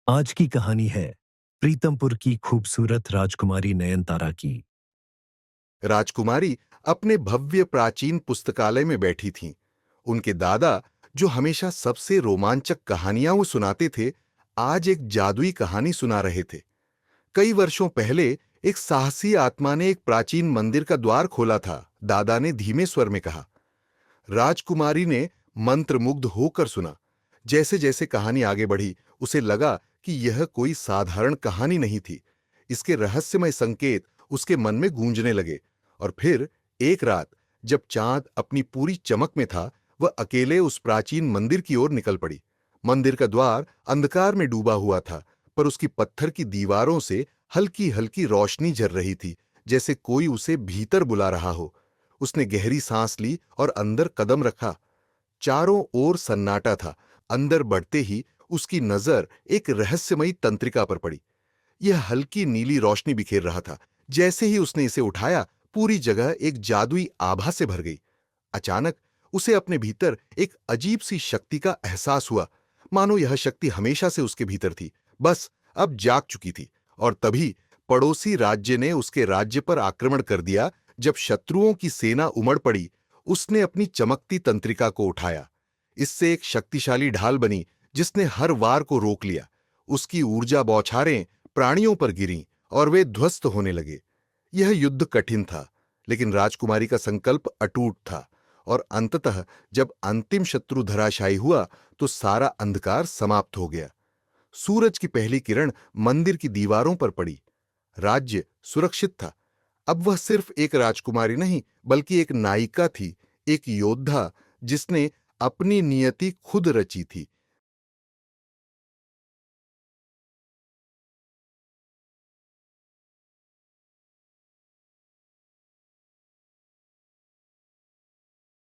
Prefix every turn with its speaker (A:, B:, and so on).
A: आज की कहानी है प्रीतमपुर की खूबसूरत राजकुमारी नयनतारा की।
B: राजकुमारी अपने भव्य प्राचीन पुस्तकालय में बैठी थीं। उनके दादा, जो हमेशा सबसे रोमांचक कहानियां वो सुनाते थे, आज एक जादुई कहानी सुना रहे थे। कई वर्षों पहले एक साहसी आत्मा ने एक प्राचीन मंदिर का द्वार खोला था, दादा ने धीमे स्वर में कहा। राजकुमारी ने मंत्रमुग्ध होकर सुना। जैसे जैसे कहानी आगे बढ़ी, उसे लगा कि यह कोई साधारण कहानी नहीं थी। इसके रहस्यमय संकेत उसके मन में गूंजने लगे। और फिर एक रात, जब चांद अपनी पूरी चमक में था, वह अकेले उस प्राचीन मंदिर की ओर निकल पड़ी। मंदिर का द्वार अंधकार में डूबा हुआ था, पर उसकी पत्थर की दीवारों से हल्की हल्की रोशनी झर रही थी, जैसे कोई उसे भीतर बुला रहा हो। उसने गहरी सांस ली और अंदर कदम रखा। चारों ओर सन्नाटा था। अंदर बढ़ते ही उसकी नजर एक रहस्यमयी तंत्रिका पर पड़ी। यह हल्की नीली रोशनी बिखेर रहा था। जैसे ही उसने इसे उठाया, पूरी जगह एक जादुई आभा से भर गई। अचानक उसे अपने भीतर एक अजीब सी शक्ति का एहसास हुआ, मानो यह शक्ति हमेशा से उसके भीतर थी, बस अब जाग चुकी थी। और तभी पड़ोसी राज्य ने उसके राज्य पर आक्रमण कर दिया। जब शत्रुओं की सेना उमड़ पड़ी, उसने अपनी चमकती तंत्रिका को उठाया। इससे एक शक्तिशाली ढाल बनी, जिसने हर वार को रोक लिया। उसकी ऊर्जा बौछारें प्राणियों पर गिरीं और वे ध्वस्त होने लगे। यह युद्ध कठिन था, लेकिन राजकुमारी का संकल्प अटूट था। और अंततः जब अंतिम शत्रु धराशायी हुआ, तो सारा अंधकार समाप्त हो गया। सूरज की पहली किरण मंदिर की दीवारों पर पड़ी। राज्य सुरक्षित था। अब वह सिर्फ एक राजकुमारी नहीं, बल्कि एक नायिका थी, एक योद्धा, जिसने अपनी नियति खुद रची थी।